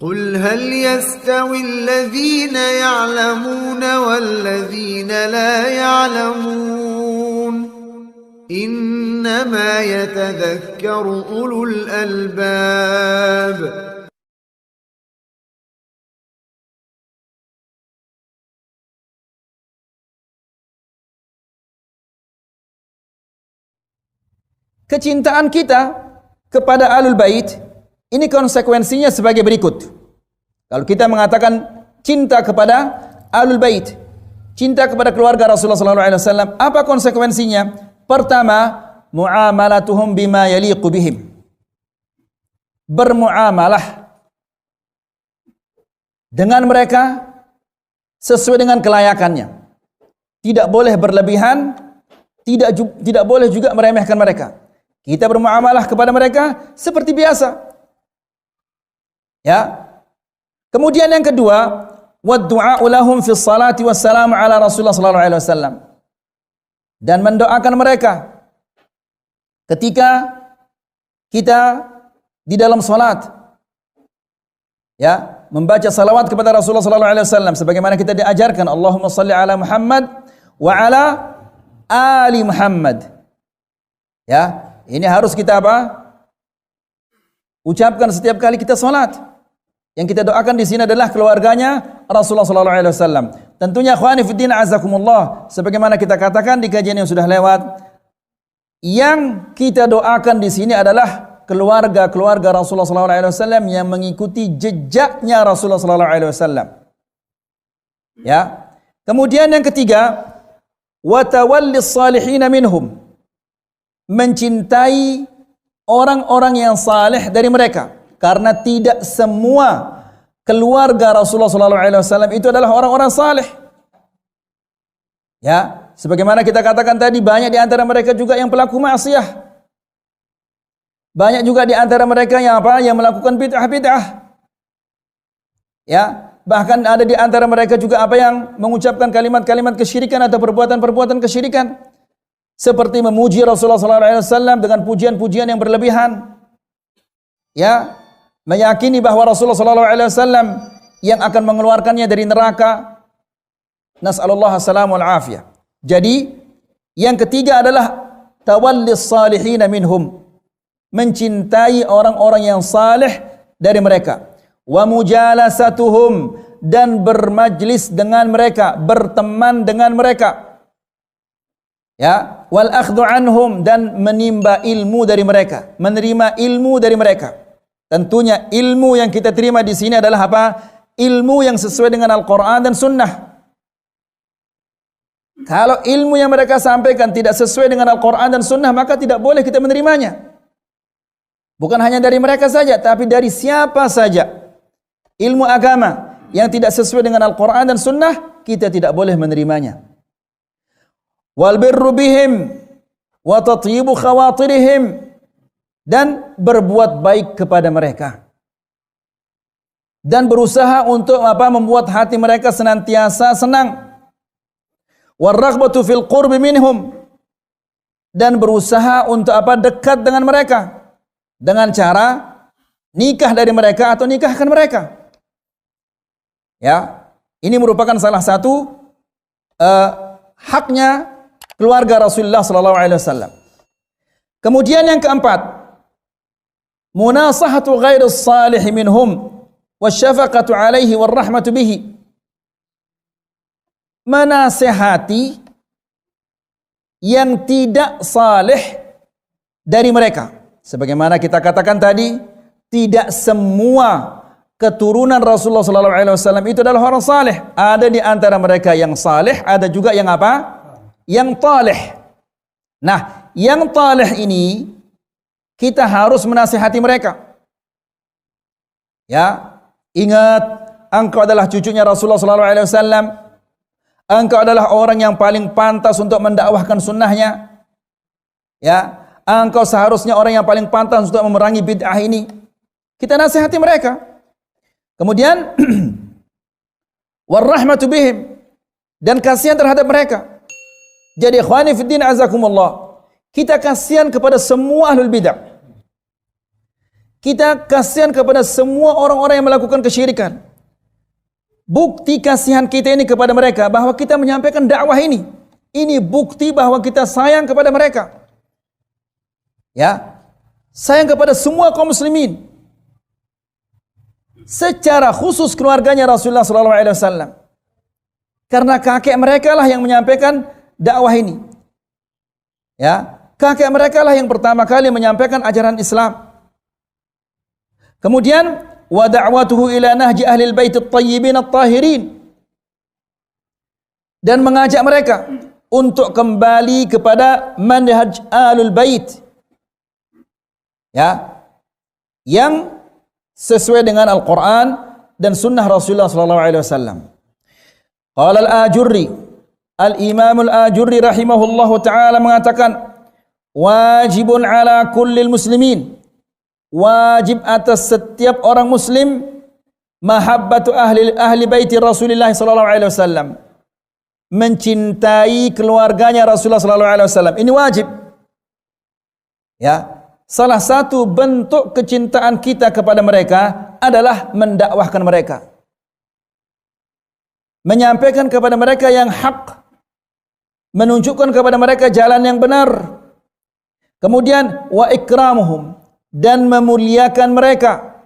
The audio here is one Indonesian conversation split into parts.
قل هل يستوي الذين يعلمون والذين لا يعلمون إنما يتذكر أولو الألباب. Kecintaan kita kepada Ahlul Bait ini konsekuensinya sebagai berikut. Kalau kita mengatakan cinta kepada Ahlul Bait, cinta kepada keluarga Rasulullah SAW, apa konsekuensinya? Pertama, muamalatuhum bima yaliqu bihim. Bermuamalah dengan mereka sesuai dengan kelayakannya. Tidak boleh berlebihan, tidak boleh juga meremehkan mereka. Kita bermuamalah kepada mereka seperti biasa. Ya. Kemudian yang kedua, waddu'a'u lahum fi sholati wassalamu ala Rasulullah sallallahu alaihi wasallam. Dan mendoakan mereka ketika kita di dalam salat. Ya, membaca salawat kepada Rasulullah sallallahu alaihi wasallam sebagaimana kita diajarkan, Allahumma shalli ala Muhammad wa ala ali Muhammad. Ya. Ini harus kita ucapkan setiap kali kita salat. Yang kita doakan di sini adalah keluarganya Rasulullah sallallahu alaihi wasallam. Tentunya ikhwani fiddin azakumullah, sebagaimana kita katakan di kajian yang sudah lewat, yang kita doakan di sini adalah keluarga-keluarga Rasulullah sallallahu alaihi wasallam yang mengikuti jejaknya Rasulullah sallallahu alaihi wasallam. Ya. Kemudian yang ketiga, wa tawallis salihin minhum. Mencintai orang-orang yang saleh dari mereka, karena tidak semua keluarga Rasulullah SAW itu adalah orang-orang saleh. Ya, sebagaimana kita katakan tadi, banyak di antara mereka juga yang pelaku maksiat. Banyak juga di antara mereka yang yang melakukan bid'ah-bid'ah. Ya, bahkan ada di antara mereka juga yang mengucapkan kalimat-kalimat kesyirikan atau perbuatan-perbuatan kesyirikan. Seperti memuji Rasulullah SAW dengan pujian-pujian yang berlebihan. Ya, meyakini bahwa Rasulullah SAW yang akan mengeluarkannya dari neraka. Nas'alullah as-salamu wal-afiyah. Jadi, yang ketiga adalah tawallis salihina minhum. Mencintai orang-orang yang saleh dari mereka. Wa mujalasatuhum, dan bermajlis dengan mereka, berteman dengan mereka. Ya, wal akhdhu anhum, dan menimba ilmu dari mereka, menerima ilmu dari mereka. Tentunya ilmu yang kita terima di sini adalah ilmu yang sesuai dengan Al-Qur'an dan Sunnah. Kalau ilmu yang mereka sampaikan tidak sesuai dengan Al-Qur'an dan Sunnah, maka tidak boleh kita menerimanya. Bukan hanya dari mereka saja, tapi dari siapa saja. Ilmu agama yang tidak sesuai dengan Al-Qur'an dan Sunnah, kita tidak boleh menerimanya. Wal birru bihim wa tatyibu khawatirihim, dan berbuat baik kepada mereka dan berusaha untuk membuat hati mereka senantiasa senang. War raghbatu fil qurbi minhum, dan berusaha untuk dekat dengan mereka dengan cara nikah dari mereka atau nikahkan mereka. Ya, ini merupakan salah satu haknya keluarga Rasulullah sallallahu alaihi wasallam. Kemudian yang keempat, munasahatu ghairis salih minhum wasyafaqatu alaihi warahmatu bihi. Menasihati yang tidak saleh dari mereka. Sebagaimana kita katakan tadi, tidak semua keturunan Rasulullah sallallahu alaihi wasallam itu adalah orang saleh. Ada di antara mereka yang saleh, ada juga yang yang taleh. Nah, yang taleh ini kita harus menasihati mereka. Ya, ingat, engkau adalah cucunya Rasulullah sallallahu alaihi wasallam. Engkau adalah orang yang paling pantas untuk mendakwahkan sunnahnya. Ya, engkau seharusnya orang yang paling pantas untuk memerangi bid'ah ini. Kita nasihati mereka. Kemudian warahmatu bihim, dan kasihan terhadap mereka. Jadi ikhwani fiddin azakumullah, kita kasihan kepada semua ahlul bid'ah. Kita kasihan kepada semua orang-orang yang melakukan kesyirikan. Bukti kasihan kita ini kepada mereka bahwa kita menyampaikan dakwah ini. Ini bukti bahwa kita sayang kepada mereka. Ya, sayang kepada semua kaum muslimin. Secara khusus keluarganya Rasulullah SAW. Karena kakek mereka lah yang menyampaikan dakwah ini. Ya, kakek mereka lah yang pertama kali menyampaikan ajaran Islam. Kemudian wa da'watuhu ila nahji ahli al-bait at-tayyibin at-tahirin, dan mengajak mereka untuk kembali kepada manhaj ahlul bait, ya, yang sesuai dengan Al-Quran dan sunnah Rasulullah SAW. Qala al-Ajurri, al-Imam al-Ajurri rahimahullahu ta'ala mengatakan, wajibun ala kullil muslimin, wajib atas setiap orang muslim, mahabbatu ahli baiti Rasulullah SAW, mencintai keluarganya Rasulullah SAW. Ini wajib. Ya, salah satu bentuk kecintaan kita kepada mereka adalah mendakwahkan mereka, menyampaikan kepada mereka yang hak, menunjukkan kepada mereka jalan yang benar. Kemudian wa ikramuhum, dan memuliakan mereka,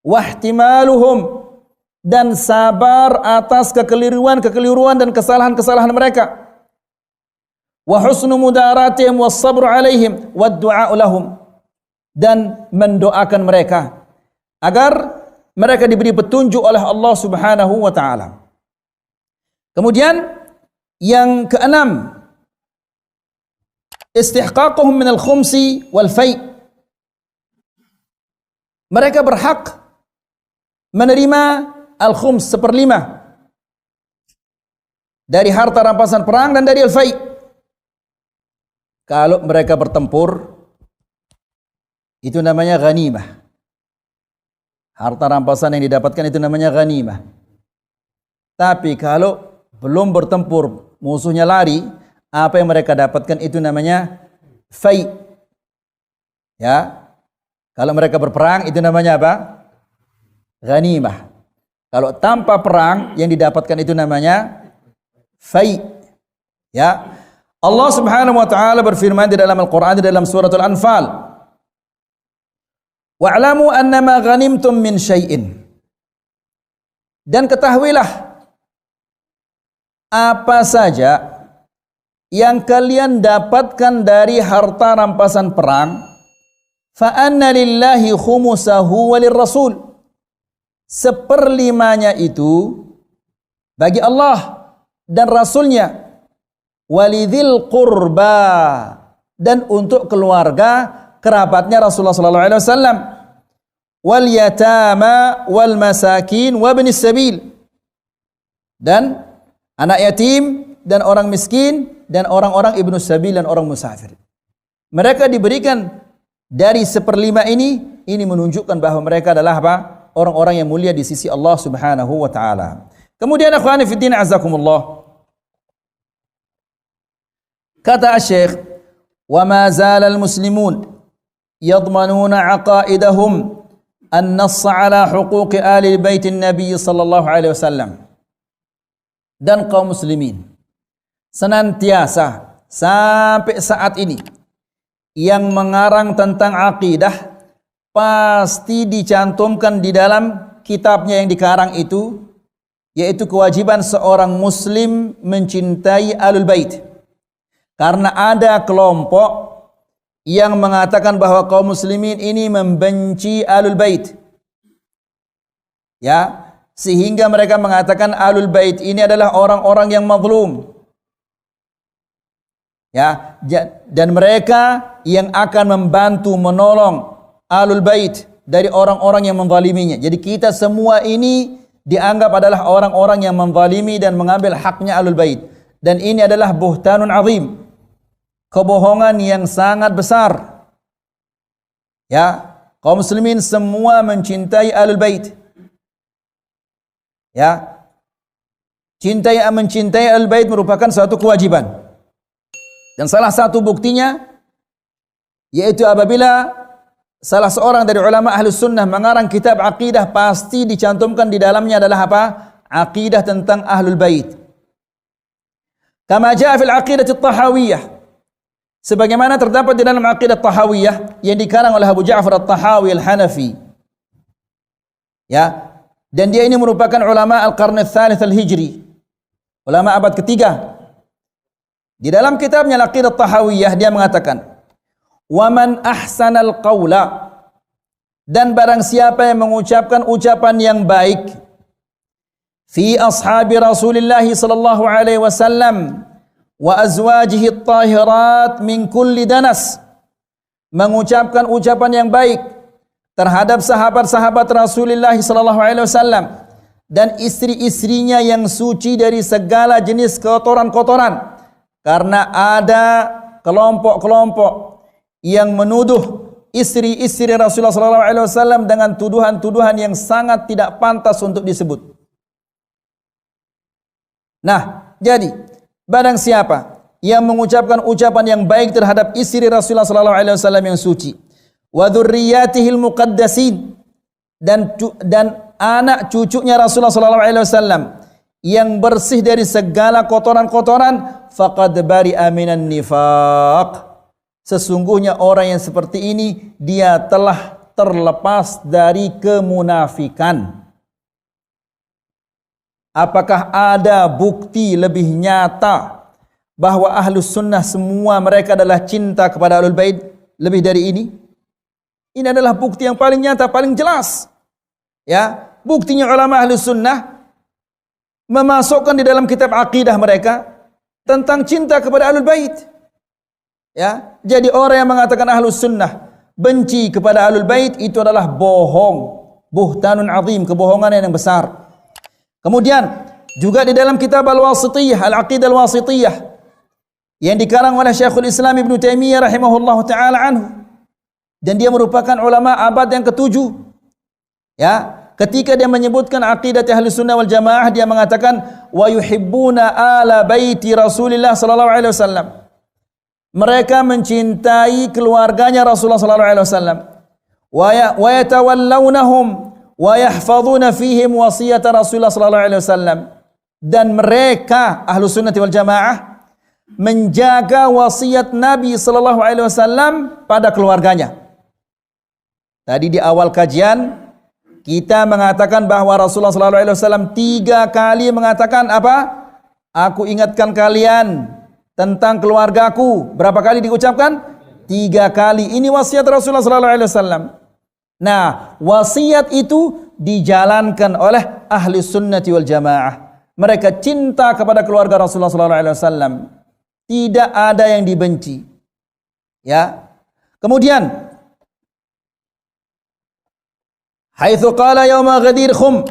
wahtimaluhum, dan sabar atas kekeliruan dan kesalahan mereka, wa husnu mudaratihim was sabru alaihim wad du'a lahum, dan mendoakan mereka agar mereka diberi petunjuk oleh Allah Subhanahu wa taala. Kemudian yang keenam, istihqaquhum min al-khumsi wal fai'. Mereka berhak menerima al-khums, 1/5 dari harta rampasan perang dan dari al-fai'. Kalau mereka bertempur, itu namanya ghanimah. Harta rampasan yang didapatkan itu namanya ghanimah. Tapi kalau belum bertempur, musuhnya lari, apa yang mereka dapatkan itu namanya fai'. Ya. Kalau mereka berperang itu namanya apa? Ghanimah. Kalau tanpa perang yang didapatkan itu namanya fai'. Ya. Allah Subhanahu wa taala berfirman di dalam Al-Qur'an, di dalam surah Al-Anfal, wa'lamu annama ghanimtum min syai'in, dan ketahuilah apa saja yang kalian dapatkan dari harta rampasan perang, fa anna lillahi khumusahu walir rasul, 1/5 itu bagi Allah dan Rasulnya, walidhil qurba, dan untuk keluarga kerabatnya Rasulullah SAW, wal yatama wal masakin wabnis sabil, dan anak yatim dan orang miskin dan orang-orang ibnu sabil dan orang musafir. Mereka diberikan dari 1/5 ini menunjukkan bahwa mereka adalah apa? Orang-orang yang mulia di sisi Allah Subhanahu wa taala. Kemudian akhwani fi din azakumullah, kata Syekh, wa ma zala al-muslimun yadmanuna aqaidahum an-nass ala huquq ahli bait an-nabi sallallahu alaihi wasallam. Dan kaum muslimin senantiasa sampai saat ini yang mengarang tentang akidah pasti dicantumkan di dalam kitabnya yang dikarang itu, yaitu kewajiban seorang muslim mencintai Ahlul Bait. Karena ada kelompok yang mengatakan bahwa kaum muslimin ini membenci Ahlul Bait. Ya, sehingga mereka mengatakan Ahlul Bait ini adalah orang-orang yang mazlum. Ya, dan mereka yang akan membantu menolong Ahlul Bait dari orang-orang yang menzaliminya. Jadi kita semua ini dianggap adalah orang-orang yang menzalimi dan mengambil haknya Ahlul Bait. Dan ini adalah buhtanun azim, kebohongan yang sangat besar. Ya, kaum muslimin semua mencintai Ahlul Bait. Ya, mencintai Ahlul Bait merupakan suatu kewajiban. Dan salah satu buktinya yaitu apabila salah seorang dari ulama Ahlus Sunnah mengarang kitab akidah, pasti dicantumkan di dalamnya adalah apa? Akidah tentang Ahlul Bait. Kama jaa fil aqidah at-Tahawiyah. Sebagaimana terdapat di dalam aqidah Tahawiyah yang dikarang oleh Abu Ja'far At-Tahawi Al-Hanafi. Ya, dan dia ini merupakan ulama al-qarn ats-tsalits al-Hijri. Ulama abad ketiga. Di dalam kitabnya Al-Aqidah Tahawiyah dia mengatakan, "Wa man ahsanal qaula," dan barang siapa yang mengucapkan ucapan yang baik fi ashabi Rasulillah sallallahu alaihi wasallam wa azwajihi at-tahirat min kulli danas, mengucapkan ucapan yang baik terhadap sahabat-sahabat Rasulullah sallallahu alaihi wasallam dan istri-istrinya yang suci dari segala jenis kotoran-kotoran. Karena ada kelompok-kelompok yang menuduh istri-istri Rasulullah SAW dengan tuduhan-tuduhan yang sangat tidak pantas untuk disebut. Nah, jadi barang siapa yang mengucapkan ucapan yang baik terhadap istri Rasulullah SAW yang suci, wa dzurriyyatihil muqaddasin, dan anak cucunya Rasulullah SAW yang bersih dari segala kotoran-kotoran, faqad bari'a minan nifaq, sesungguhnya orang yang seperti ini dia telah terlepas dari kemunafikan. Apakah ada bukti lebih nyata bahwa Ahlus Sunnah semua mereka adalah cinta kepada Ahlul Bait lebih dari ini? Ini adalah bukti yang paling nyata, paling jelas. Ya, buktinya ulama Ahlus Sunnah memasukkan di dalam kitab akidah mereka tentang cinta kepada Ahlul Bait. Ya, jadi orang yang mengatakan Ahlus Sunnah benci kepada Ahlul Bait itu adalah bohong, buhtanun azim, kebohongan yang besar. Kemudian juga di dalam kitab Al-Wasithiyah, Al-Aqidah Al-Wasithiyah yang dikarang oleh Syekhul Islam Ibn Taimiyah rahimahullahu taala anhu, dan dia merupakan ulama abad yang ke-7. Ya, ketika dia menyebutkan aqidah Ahlus Sunnah wal Jamaah, dia mengatakan wa yuhibbuna ala baiti Rasulillah sallallahu alaihi wasallam. Mereka mencintai keluarganya Rasulullah sallallahu alaihi wasallam. Wa yatawallawnahum wa yahfazuna fihim wasiyat Rasulullah sallallahu alaihi wasallam. Dan mereka Ahlus Sunnah wal Jamaah menjaga wasiat Nabi sallallahu alaihi wasallam pada keluarganya. Tadi di awal kajian kita mengatakan bahwa Rasulullah SAW 3 kali mengatakan apa? Aku ingatkan kalian tentang keluargaku. Berapa kali diucapkan? 3 kali. Ini wasiat Rasulullah SAW. Nah, wasiat itu dijalankan oleh ahli sunnati wal jamaah. Mereka cinta kepada keluarga Rasulullah SAW. Tidak ada yang dibenci. Ya. Kemudian haitsu qala yauma Ghadir Khum,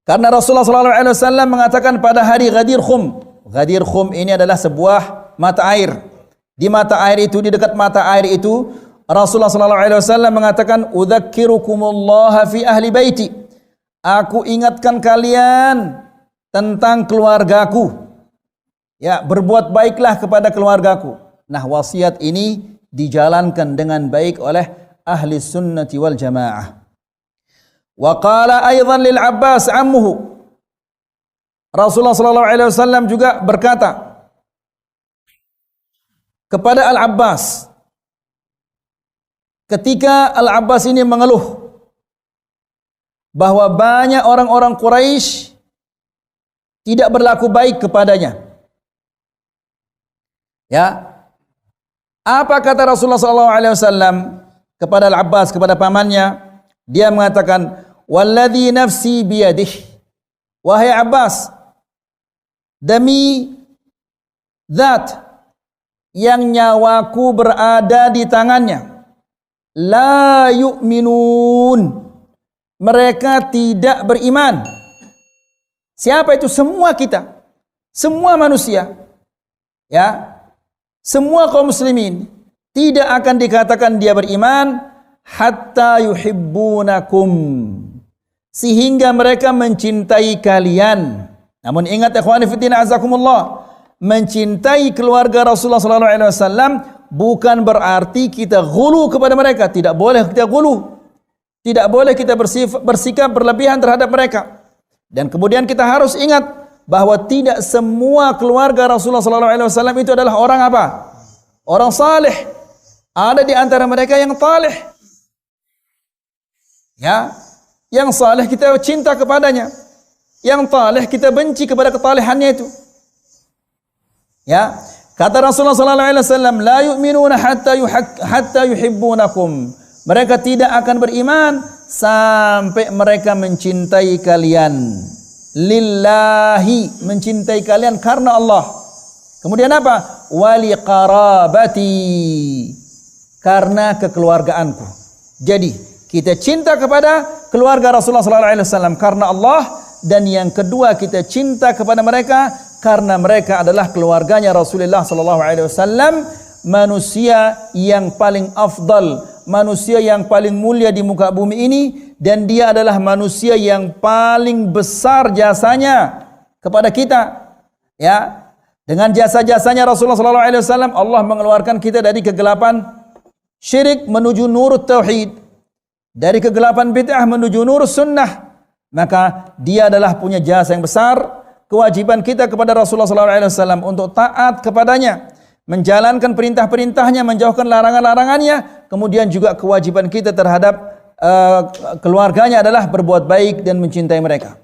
karena Rasulullah SAW mengatakan pada hari Ghadir Khum. Ghadir Khum ini adalah sebuah mata air. Di mata air itu, di dekat mata air itu, Rasulullah SAW mengatakan, "Udzakkirukumullah fi ahli baiti." Aku ingatkan kalian tentang keluargaku. Ya, berbuat baiklah kepada keluargaku. Nah, wasiat ini dijalankan dengan baik oleh ahli sunnati wal jamaah. Wa qala aidan lil Abbas ammuhu. Rasulullah sallallahu alaihi wasallam juga berkata kepada Al-Abbas ketika Al-Abbas ini mengeluh bahwa banyak orang-orang Quraisy tidak berlaku baik kepadanya. Ya. Apa kata Rasulullah sallallahu alaihi wasallam kepada Al-Abbas, kepada pamannya? Dia mengatakan, "Walladzi nafsi biyadihi." Wahai Abbas, demi zat yang nyawaku berada di tangannya, la yu'minun, mereka tidak beriman. Siapa itu? Semua kita, semua manusia, ya, semua kaum muslimin tidak akan dikatakan dia beriman hatta yuhibbunakum, sehingga mereka mencintai kalian. Namun ingat ikhwani fiddin azakumullah, mencintai keluarga Rasulullah sallallahu alaihi wasallam bukan berarti kita ghulu kepada mereka. Tidak boleh kita ghulu. Tidak boleh kita bersikap berlebihan terhadap mereka. Dan kemudian kita harus ingat bahwa tidak semua keluarga Rasulullah SAW itu adalah orang apa? Orang saleh. Ada di antara mereka yang taleh. Ya, yang saleh kita cinta kepadanya. Yang taleh kita benci kepada ketalehannya itu. Ya, kata Rasulullah SAW, la yu'minuna hatta yuhibbunakum. Mereka tidak akan beriman sampai mereka mencintai kalian. Lillahi, mencintai kalian karena Allah. Kemudian apa? Wali qarabati, karena kekeluargaanku. Jadi kita cinta kepada keluarga Rasulullah SAW karena Allah. Dan yang kedua, kita cinta kepada mereka karena mereka adalah keluarganya Rasulullah SAW, manusia yang paling afdal, manusia yang paling mulia di muka bumi ini, dan dia adalah manusia yang paling besar jasanya kepada kita. Ya, dengan jasa-jasanya Rasulullah SAW, Allah mengeluarkan kita dari kegelapan syirik menuju nurut tauhid, dari kegelapan bid'ah menuju nurut sunnah. Maka dia adalah punya jasa yang besar. Kewajiban kita kepada Rasulullah SAW untuk taat kepadanya, menjalankan perintah-perintahnya, menjauhkan larangan-larangannya. Kemudian juga kewajiban kita terhadap keluarganya adalah berbuat baik dan mencintai mereka.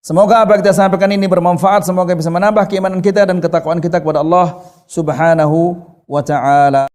Semoga apa yang kita sampaikan ini bermanfaat. Semoga bisa menambah keimanan kita dan ketakwaan kita kepada Allah Subhanahu wa ta'ala.